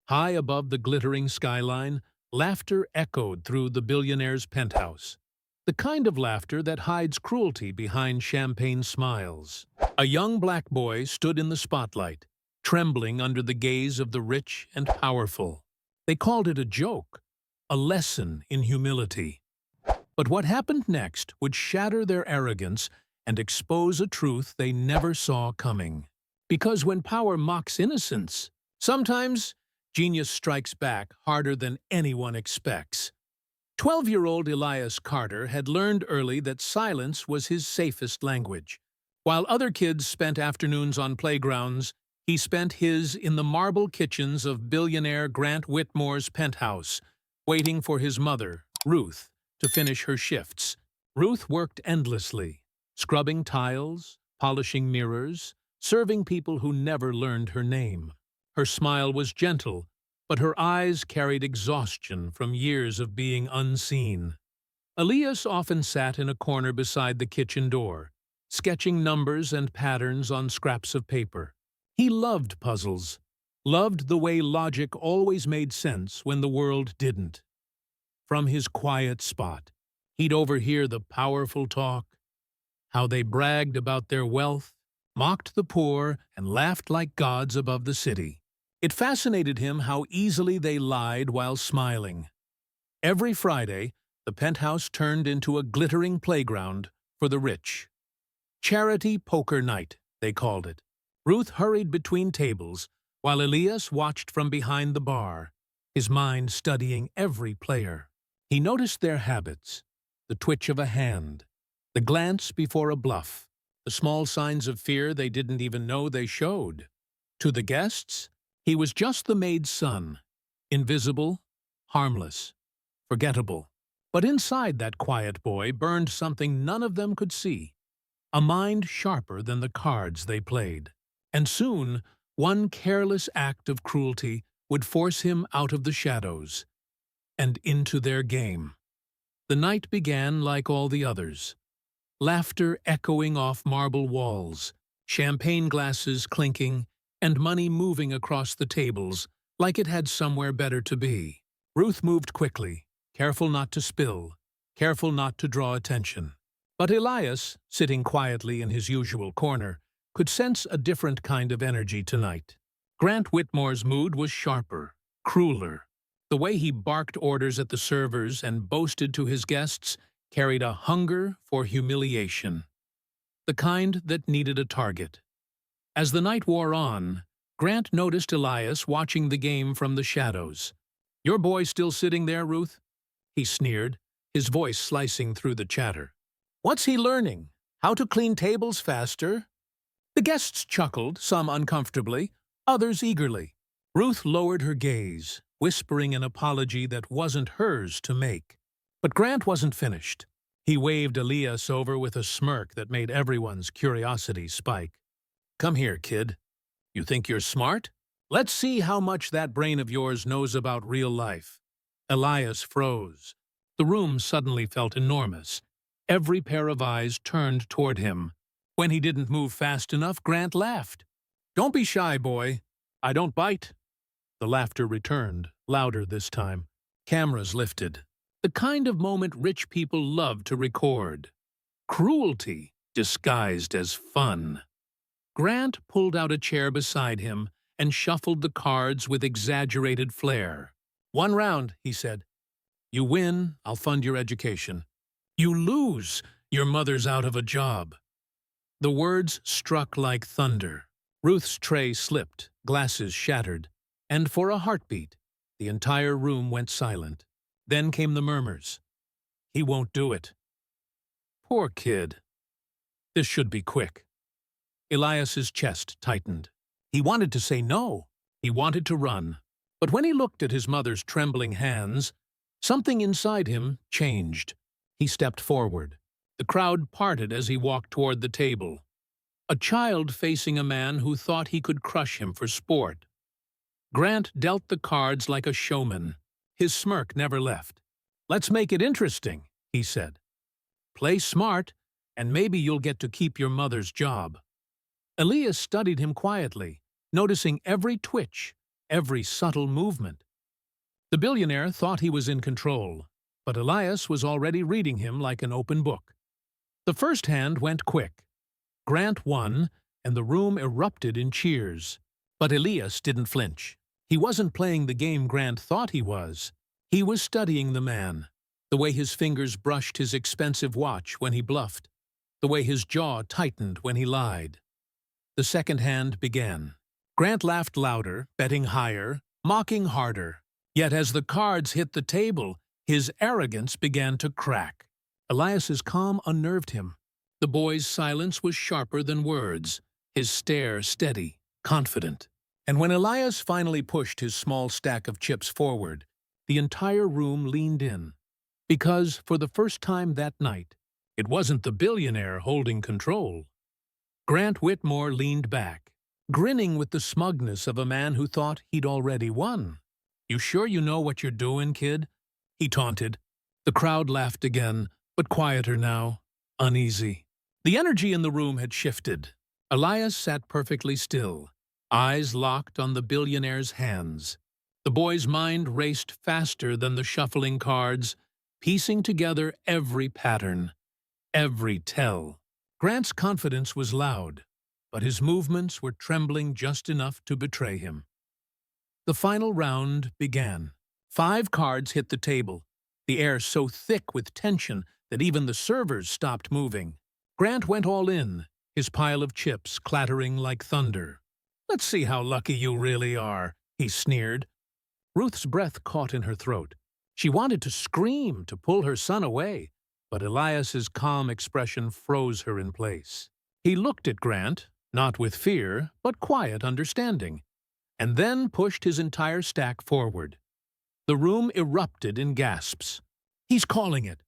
High above the glittering skyline, laughter echoed through the billionaire's penthouse. The kind of laughter that hides cruelty behind champagne smiles. A young black boy stood in the spotlight, trembling under the gaze of the rich and powerful. They called it a joke, a lesson in humility. But what happened next would shatter their arrogance and expose a truth they never saw coming. Because when power mocks innocence, sometimes genius strikes back harder than anyone expects. 12-year-old Elias Carter had learned early that silence was his safest language. While other kids spent afternoons on playgrounds, he spent his in the marble kitchens of billionaire Grant Whitmore's penthouse, waiting for his mother, Ruth, to finish her shifts. Ruth worked endlessly, scrubbing tiles, polishing mirrors, serving people who never learned her name. Her smile was gentle, but her eyes carried exhaustion from years of being unseen. Elias often sat in a corner beside the kitchen door, sketching numbers and patterns on scraps of paper. He loved puzzles, loved the way logic always made sense when the world didn't. From his quiet spot, he'd overhear the powerful talk, how they bragged about their wealth, mocked the poor, and laughed like gods above the city. It fascinated him how easily they lied while smiling. Every Friday, the penthouse turned into a glittering playground for the rich. Charity poker night, they called it. Ruth hurried between tables, while Elias watched from behind the bar, his mind studying every player. He noticed their habits, the twitch of a hand, the glance before a bluff, the small signs of fear they didn't even know they showed. To the guests, he was just the maid's son, invisible, harmless, forgettable. But inside that quiet boy burned something none of them could see, a mind sharper than the cards they played. And soon, one careless act of cruelty would force him out of the shadows and into their game. The night began like all the others. Laughter echoing off marble walls, champagne glasses clinking, and money moving across the tables like it had somewhere better to be. Ruth moved quickly, careful not to spill, careful not to draw attention. But Elias, sitting quietly in his usual corner, could sense a different kind of energy tonight. Grant Whitmore's mood was sharper, crueler. The way he barked orders at the servers and boasted to his guests carried a hunger for humiliation, the kind that needed a target. As the night wore on, Grant noticed Elias watching the game from the shadows. "Your boy still sitting there, Ruth?" he sneered, his voice slicing through the chatter. "What's he learning? How to clean tables faster?" The guests chuckled, some uncomfortably, others eagerly. Ruth lowered her gaze, whispering an apology that wasn't hers to make. But Grant wasn't finished. He waved Elias over with a smirk that made everyone's curiosity spike. "Come here, kid. You think you're smart? Let's see how much that brain of yours knows about real life." Elias froze. The room suddenly felt enormous. Every pair of eyes turned toward him. When he didn't move fast enough, Grant laughed. "Don't be shy, boy. I don't bite." The laughter returned, louder this time. Cameras lifted. The kind of moment rich people love to record. Cruelty disguised as fun. Grant pulled out a chair beside him and shuffled the cards with exaggerated flair. "1 round," he said. "You win, I'll fund your education. You lose, your mother's out of a job." The words struck like thunder. Ruth's tray slipped, glasses shattered, and for a heartbeat, the entire room went silent. Then came the murmurs. "He won't do it." "Poor kid. This should be quick." Elias's chest tightened. He wanted to say no. He wanted to run. But when he looked at his mother's trembling hands, something inside him changed. He stepped forward. The crowd parted as he walked toward the table. A child facing a man who thought he could crush him for sport. Grant dealt the cards like a showman. His smirk never left. "Let's make it interesting," he said. "Play smart, and maybe you'll get to keep your mother's job." Elias studied him quietly, noticing every twitch, every subtle movement. The billionaire thought he was in control, but Elias was already reading him like an open book. The first hand went quick. Grant won, and the room erupted in cheers. But Elias didn't flinch. He wasn't playing the game Grant thought he was. He was studying the man, the way his fingers brushed his expensive watch when he bluffed, the way his jaw tightened when he lied. The second hand began. Grant laughed louder, betting higher, mocking harder. Yet as the cards hit the table, his arrogance began to crack. Elias's calm unnerved him. The boy's silence was sharper than words, his stare steady, confident. And when Elias finally pushed his small stack of chips forward, the entire room leaned in. Because, for the first time that night, it wasn't the billionaire holding control. Grant Whitmore leaned back, grinning with the smugness of a man who thought he'd already won. "You sure you know what you're doing, kid?" he taunted. The crowd laughed again, but quieter now, uneasy. The energy in the room had shifted. Elias sat perfectly still, eyes locked on the billionaire's hands. The boy's mind raced faster than the shuffling cards, piecing together every pattern, every tell. Grant's confidence was loud, but his movements were trembling just enough to betray him. The final round began. 5 cards hit the table, the air so thick with tension that even the servers stopped moving. Grant went all in, his pile of chips clattering like thunder. "Let's see how lucky you really are," he sneered. Ruth's breath caught in her throat. She wanted to scream, to pull her son away, but Elias's calm expression froze her in place. He looked at Grant, not with fear, but quiet understanding, and then pushed his entire stack forward. The room erupted in gasps. "He's calling it,"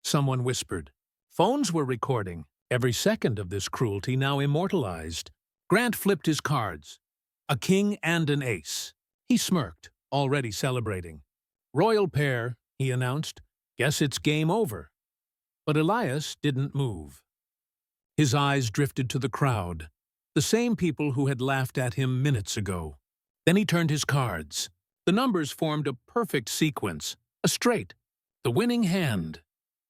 someone whispered. Phones were recording, every second of this cruelty now immortalized. Grant flipped his cards. A king and an ace. He smirked, already celebrating. "Royal pair," he announced. "Guess it's game over." But Elias didn't move. His eyes drifted to the crowd, the same people who had laughed at him minutes ago. Then he turned his cards. The numbers formed a perfect sequence, a straight, the winning hand.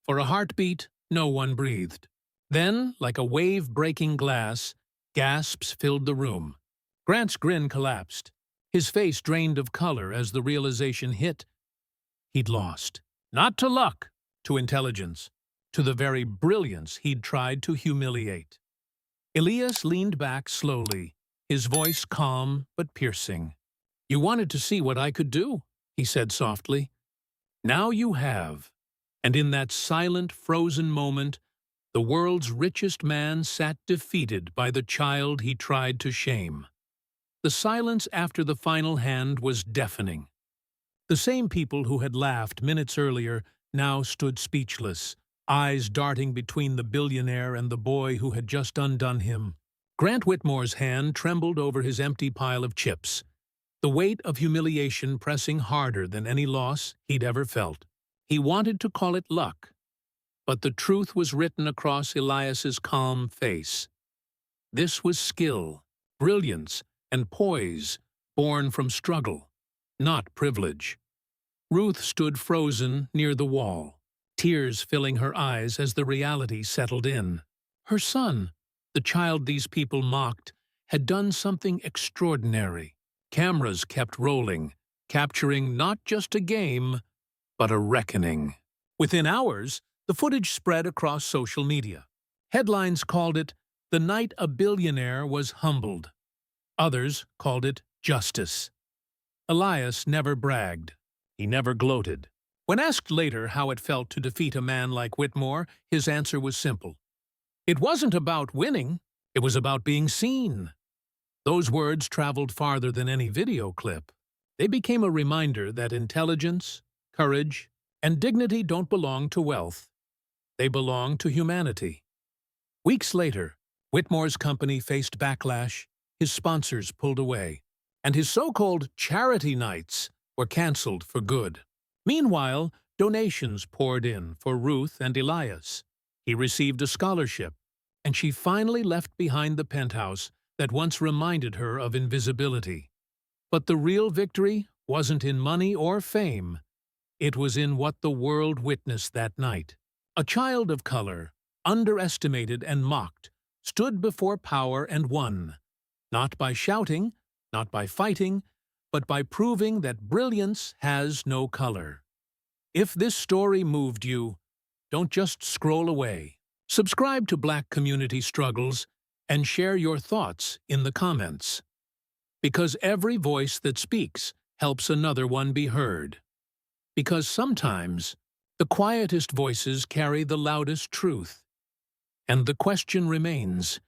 For a heartbeat, no one breathed. Then, like a wave breaking glass, gasps filled the room. Grant's grin collapsed. His face drained of color as the realization hit. He'd lost. Not to luck, to intelligence, to the very brilliance he'd tried to humiliate. Elias leaned back slowly, his voice calm but piercing. "You wanted to see what I could do," he said softly. "Now you have." And in that silent, frozen moment, the world's richest man sat defeated by the child he tried to shame. The silence after the final hand was deafening. The same people who had laughed minutes earlier now stood speechless, eyes darting between the billionaire and the boy who had just undone him. Grant Whitmore's hand trembled over his empty pile of chips, the weight of humiliation pressing harder than any loss he'd ever felt. He wanted to call it luck, but the truth was written across Elias's calm face. This was skill, brilliance, and poise born from struggle, not privilege. Ruth stood frozen near the wall, tears filling her eyes as the reality settled in. Her son, the child these people mocked, had done something extraordinary. Cameras kept rolling, capturing not just a game, but a reckoning. Within hours, the footage spread across social media. Headlines called it, "The night a billionaire was humbled." Others called it justice. Elias never bragged. He never gloated. When asked later how it felt to defeat a man like Whitmore, his answer was simple. It wasn't about winning, it was about being seen. Those words traveled farther than any video clip. They became a reminder that intelligence, courage, and dignity don't belong to wealth. They belong to humanity. Weeks later, Whitmore's company faced backlash, his sponsors pulled away, and his so-called charity nights were canceled for good. Meanwhile, donations poured in for Ruth and Elias. He received a scholarship, and she finally left behind the penthouse that once reminded her of invisibility. But the real victory wasn't in money or fame. It was in what the world witnessed that night. A child of color, underestimated and mocked, stood before power and won. Not by shouting, not by fighting, but by proving that brilliance has no color. If this story moved you, don't just scroll away. Subscribe to Black Community Struggles and share your thoughts in the comments. Because every voice that speaks helps another one be heard. Because sometimes the quietest voices carry the loudest truth. And the question remains,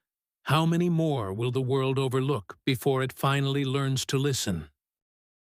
how many more will the world overlook before it finally learns to listen?